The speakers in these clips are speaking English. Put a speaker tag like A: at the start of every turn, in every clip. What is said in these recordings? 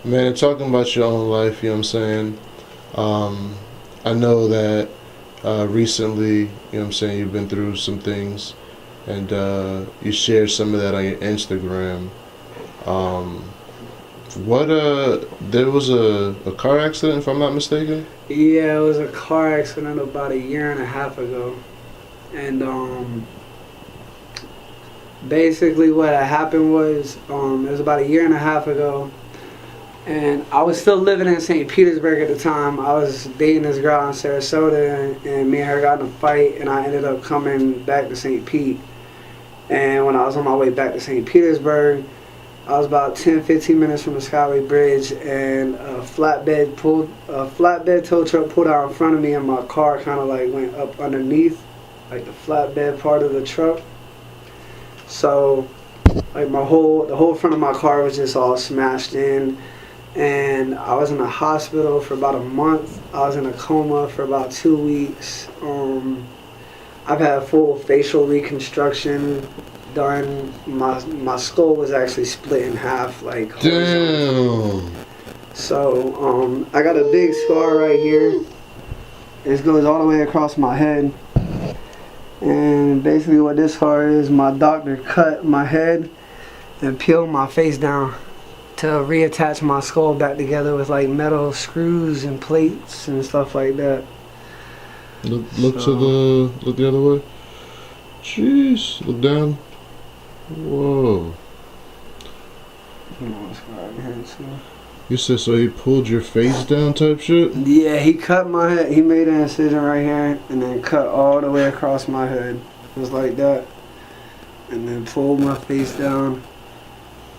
A: Man, talking about your own life, you know what I'm saying? I know that recently, you know what I'm saying, you've been through some things, and you shared some of that on your Instagram. There was a car accident, if I'm not mistaken?
B: Yeah, it was a car accident about a year and a half ago. And basically what had happened was, it was about a year and a half ago. And I was still living in St. Petersburg at the time. I was dating this girl in Sarasota, and me and her got in a fight, and I ended up coming back to St. Pete. And when I was on my way back to St. Petersburg, I was about 10-15 minutes from the Skyway Bridge, and a flatbed tow truck pulled out in front of me, and my car kind of like went up underneath, like the flatbed part of the truck. So, like the whole front of my car was just all smashed in. And I was in the hospital for about a month. I was in a coma for about 2 weeks. I've had full facial reconstruction done. My skull was actually split in half, like
A: damn.
B: So I got a big scar right here. It goes all the way across my head. And basically what this scar is, my doctor cut my head and peeled my face down to reattach my skull back together with like metal screws and plates and stuff like that.
A: Look the other way. Jeez, look down. Whoa. You said so he pulled your face down type shit?
B: Yeah, he cut my head. He made an incision right here and then cut all the way across my head. It was like that. And then pulled my face down.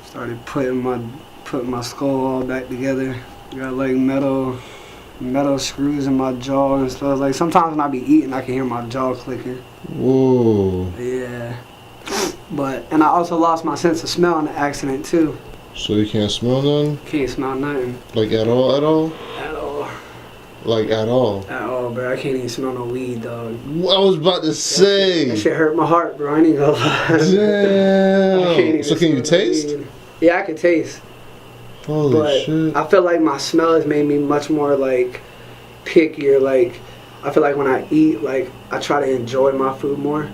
B: Started putting my skull all back together. Got like metal screws in my jaw and stuff. Like sometimes when I be eating, I can hear my jaw clicking.
A: Whoa.
B: Yeah. And I also lost my sense of smell in the accident too.
A: So you can't smell nothing?
B: Can't smell nothing.
A: Like at all?
B: At all.
A: Like at all?
B: At all, bro. I can't even smell no weed, dog.
A: I was about to say.
B: That shit hurt my heart, bro. I ain't gonna lie.
A: Damn. So can you taste?
B: Weed. Yeah, I can taste.
A: Holy shit.
B: I feel like my smell has made me much more like pickier. Like I feel like when I eat, like I try to enjoy my food more,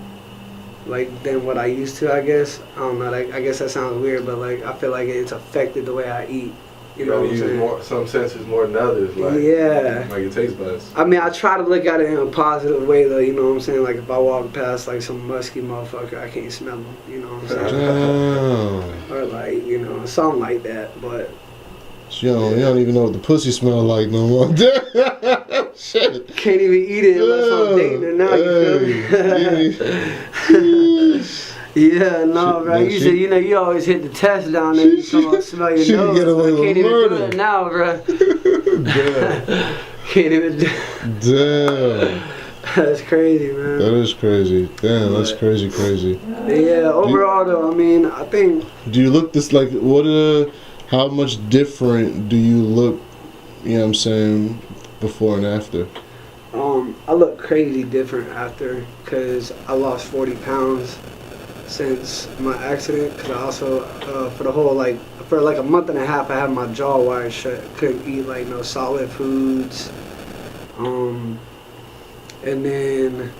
B: like than what I used to. I guess I don't know. Like I guess that sounds weird, but like I feel like it's affected the way I eat. You know what I'm saying?
C: More, some senses more than others. Like,
B: yeah.
C: Like your taste buds.
B: I mean, I try to look at it in a positive way, though. You know what I'm saying? Like if I walk past like some musky motherfucker, I can't smell him. You know what I'm saying? Or like something like that, but.
A: You don't even know what the pussy smell like no more. Shit.
B: Can't even eat it unless I'm dating her now, you feel me? Yeah, no, bro. You always hit the test down there. You come up, smell your nose.
A: Get away
B: I can't even
A: murder.
B: do it now, bro.
A: Damn.
B: Can't even do
A: Damn.
B: That's crazy, man.
A: That is crazy. Damn, that's crazy.
B: Yeah, overall, though, I mean, I think...
A: Do you look this, like, how much different do you look, you know what I'm saying, before and after?
B: I look crazy different after, because I lost 40 pounds since my accident, because I also, for like a month and a half, I had my jaw wired shut. Couldn't eat like no solid foods. And then,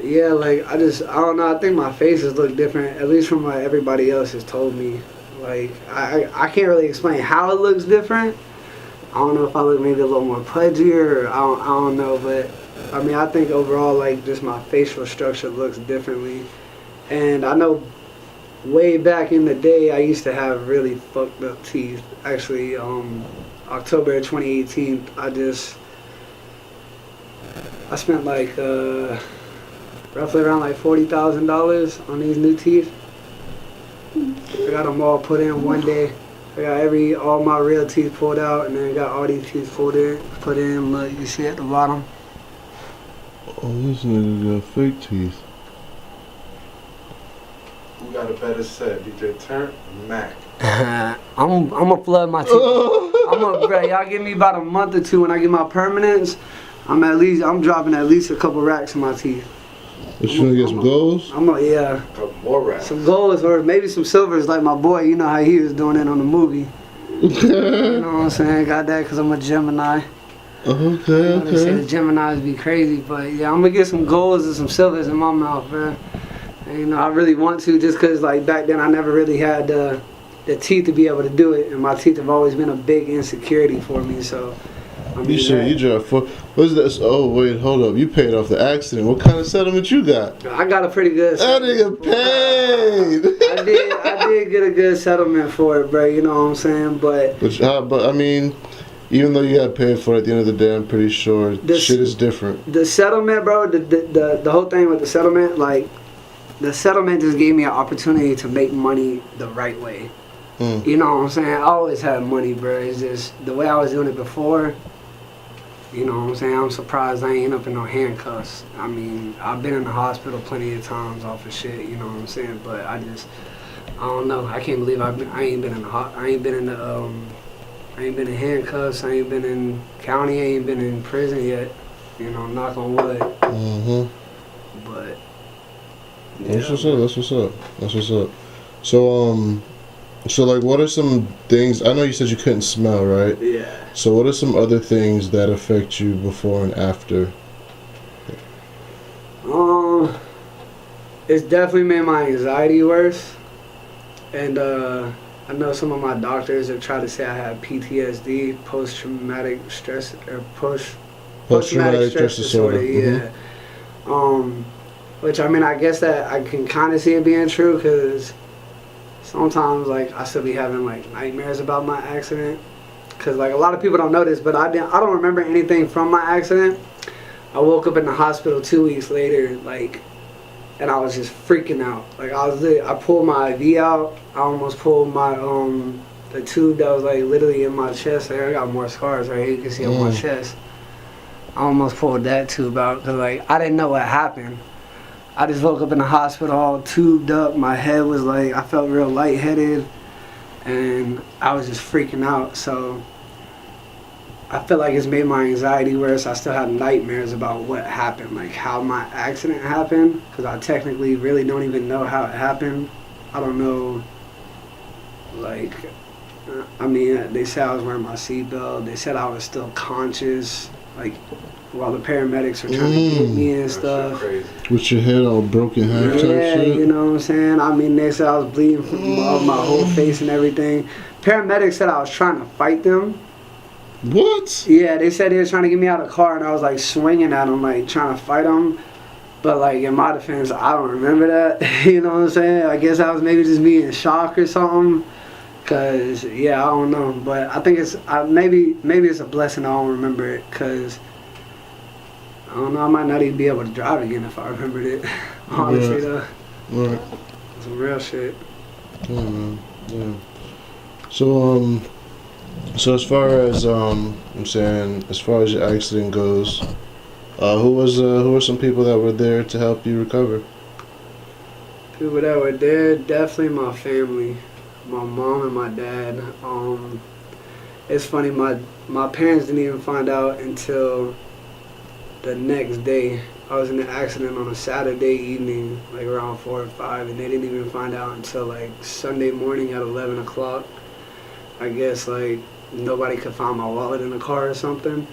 B: yeah, like I don't know, I think my faces look different, at least from what everybody else has told me. Like, I can't really explain how it looks different. I don't know if I look maybe a little more pudgier, or I don't know, but I mean, I think overall, like, just my facial structure looks differently. And I know way back in the day, I used to have really fucked up teeth. Actually, October 2018, I spent like roughly around like $40,000 on these new teeth. I got them all put in one day. I got all my real teeth pulled out, and then got all these teeth put in. Look, you see at the bottom.
A: Oh, this nigga got fake teeth.
C: Who got a better set, DJ Turk or Mac?
B: I'm gonna flood my teeth. Bro, y'all give me about a month or two when I get my permanents. I'm dropping at least a couple racks in my teeth.
A: What, you wanna get some golds?
B: Yeah.
C: A couple more racks.
B: Some golds or maybe some silvers like my boy. You know how he was doing it on the movie. You know what I'm saying? Got that because I'm a Gemini.
A: Okay,
B: They say the
A: okay.
B: Geminis be crazy, but yeah, I'm gonna get some golds and some silvers in my mouth, bro. And, you know, I really want to, just because like back then I never really had the teeth to be able to do it, and my teeth have always been a big insecurity for me. So I mean,
A: You said you dropped four. What's that? Oh wait, hold up. You paid off the accident. What kind of settlement you got?
B: I got a pretty good.
A: That nigga paid.
B: I did get a good settlement for it, bro. You know what I'm saying? But
A: But I mean, even though you got paid for it, at the end of the day, I'm pretty sure shit is different.
B: the settlement, bro. The whole thing with the settlement, like, the settlement just gave me an opportunity to make money the right way. You know what I'm saying? I always had money, bro. It's just the way I was doing it before. You know what I'm saying? I'm surprised I ain't up in no handcuffs. I mean, I've been in the hospital plenty of times off of shit. You know what I'm saying? But I don't know. I can't believe I ain't been in handcuffs. I ain't been in county. I ain't been in prison yet. You know, knock on wood. But yeah.
A: That's what's up. That's what's up. That's what's up. So like, what are some things? I know you said you couldn't smell, right?
B: Yeah.
A: So what are some other things that affect you before and after?
B: It's definitely made my anxiety worse, and I know some of my doctors have tried to say I have PTSD, post-traumatic stress disorder. Yeah. Which I mean, I guess that I can kind of see it being true, because sometimes like I still be having like nightmares about my accident. Cause like a lot of people don't know this, but I don't remember anything from my accident. I woke up in the hospital 2 weeks later, like, and I was just freaking out. Like I pulled my IV out. I almost pulled my the tube that was like literally in my chest. Like, I got more scars right here. You can see on my chest. I almost pulled that tube out because like I didn't know what happened. I just woke up in the hospital all tubed up. My head was like, I felt real lightheaded, and I was just freaking out. So I feel like it's made my anxiety worse. I still have nightmares about what happened, like how my accident happened, because I technically really don't even know how it happened. I don't know, like, I mean, they said I was wearing my seatbelt. They said I was still conscious, like, while the paramedics were trying to get me and stuff.
A: With your head all broken half type
B: Yeah,
A: shit?
B: you know what I'm saying? I mean, they said I was bleeding from my whole face and everything. Paramedics said I was trying to fight them.
A: What?
B: Yeah, they said they were trying to get me out of the car, and I was like swinging at them, like trying to fight them. But like in my defense, I don't remember that. You know what I'm saying? I guess I was maybe just me in shock or something. Cause yeah, I don't know. But I think it's maybe it's a blessing I don't remember it. Cause I don't know, I might not even be able to drive again if I remembered it. Honestly though.
A: Right.
B: Some real shit.
A: Yeah, man. Yeah. So as far as I'm saying, as far as your accident goes, who were some people that were there to help you recover?
B: People that were there, definitely my family, my mom and my dad. It's funny, my parents didn't even find out until the next day. I was in an accident on a Saturday evening, like around 4 or 5, and they didn't even find out until like Sunday morning at 11 o'clock. I guess like nobody could find my wallet in the car or something.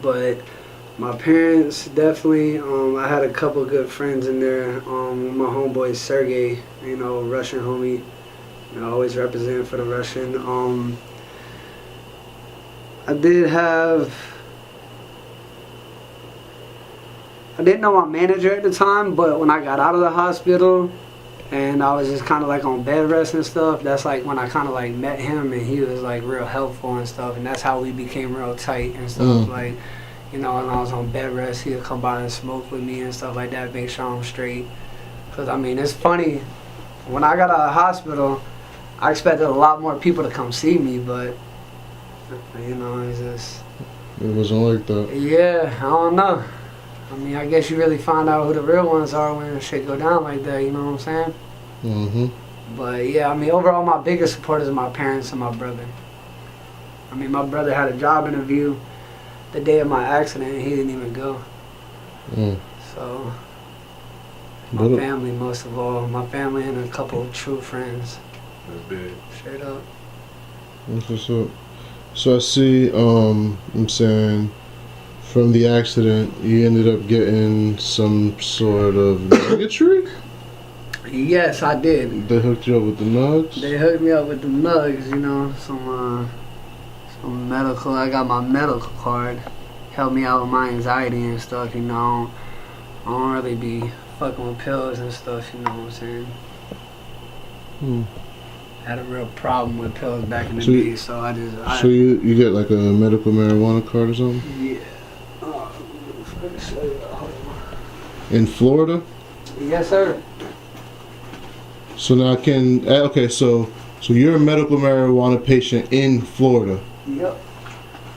B: But my parents definitely, I had a couple good friends in there. My homeboy Sergei, you know, Russian homie, you know, always representing for the Russian. I didn't know my manager at the time, but when I got out of the hospital and I was just kind of like on bed rest and stuff, that's like when I kind of like met him, and he was like real helpful and stuff, and that's how we became real tight and stuff. Like, you know, when I was on bed rest, he'd come by and smoke with me and stuff like that, make sure I'm straight. Because I mean, it's funny, when I got out of the hospital, I expected a lot more people to come see me, but you know, it's just,
A: It wasn't like that.
B: yeah, I don't know. I mean, I guess you really find out who the real ones are when shit go down like that, you know what I'm saying? But yeah, I mean, overall, my biggest supporters are my parents and my brother. I mean, my brother had a job interview the day of my accident, and he didn't even go. So, my family, most of all. My family and a couple of true friends.
C: That's big.
B: Straight up.
A: That's what's up. So I see, I'm saying, from the accident, you ended up getting some sort of nuggetry?
B: Yes, I did.
A: They hooked you up with the nugs?
B: They hooked me up with the nugs, you know, some medical. I got my medical card. Helped me out with my anxiety and stuff, you know. I don't really be fucking with pills and stuff, you know what I'm saying? Had a real problem with pills back in the day, so I just...
A: So you get like a medical marijuana card or something?
B: Yeah. Let me show you. Hold on.
A: In Florida?
B: Yes, sir.
A: So now so you're a medical marijuana patient in Florida.
B: Yep.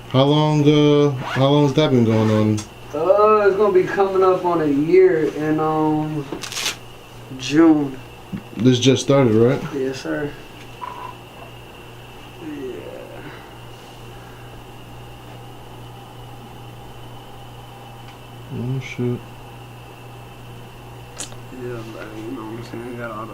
A: How long has that been going on?
B: It's gonna be coming up on a year in June.
A: This just started, right?
B: Yes, sir.
A: Oh shit.
B: Yeah, like, you know what I'm saying? Got all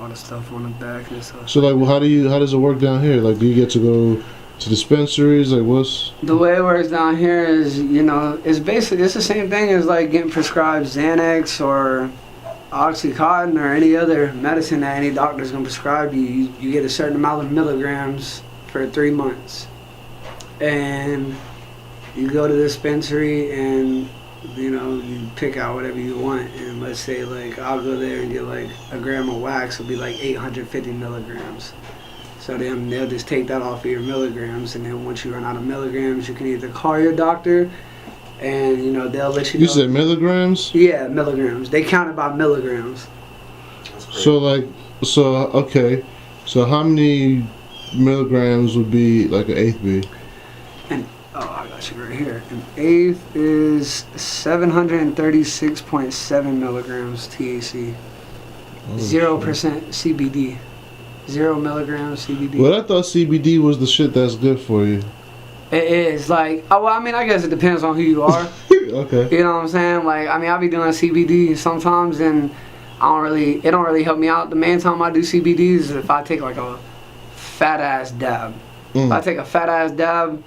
B: the stuff on the back and stuff.
A: So like, well, how does it work down here? Like, do you get to go to dispensaries? Like, what's
B: the way it works down here is, you know, it's the same thing as like getting prescribed Xanax or Oxycontin or any other medicine that any doctor's gonna prescribe you. You get a certain amount of milligrams for 3 months, and you go to the dispensary and, you know, you pick out whatever you want. And let's say like I'll go there and get like a gram of wax. It'll be like 850 milligrams. So then they'll just take that off of your milligrams, and then once you run out of milligrams, you can either call your doctor, and you know they'll let you know.
A: You said milligrams?
B: Yeah, milligrams. They count it by milligrams.
A: So okay. So how many milligrams would be like an eighth be?
B: And I got you right here. An eighth is 736.7 milligrams THC. 0% CBD. 0 milligrams CBD.
A: Well, I thought CBD was the shit that's good for you.
B: It is like, I guess it depends on who you are.
A: Okay.
B: You know what I'm saying? Like, I mean, I'll be doing CBD sometimes, and it don't really help me out. The main time I do CBD is if I take like a fat ass dab. If I take a fat ass dab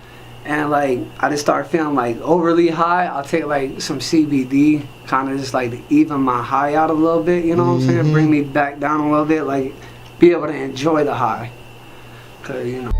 B: and like I just start feeling like overly high, I'll take like some CBD, kind of just like to even my high out a little bit. You know what I'm saying? Bring me back down a little bit, like be able to enjoy the high. 'Cause, you know.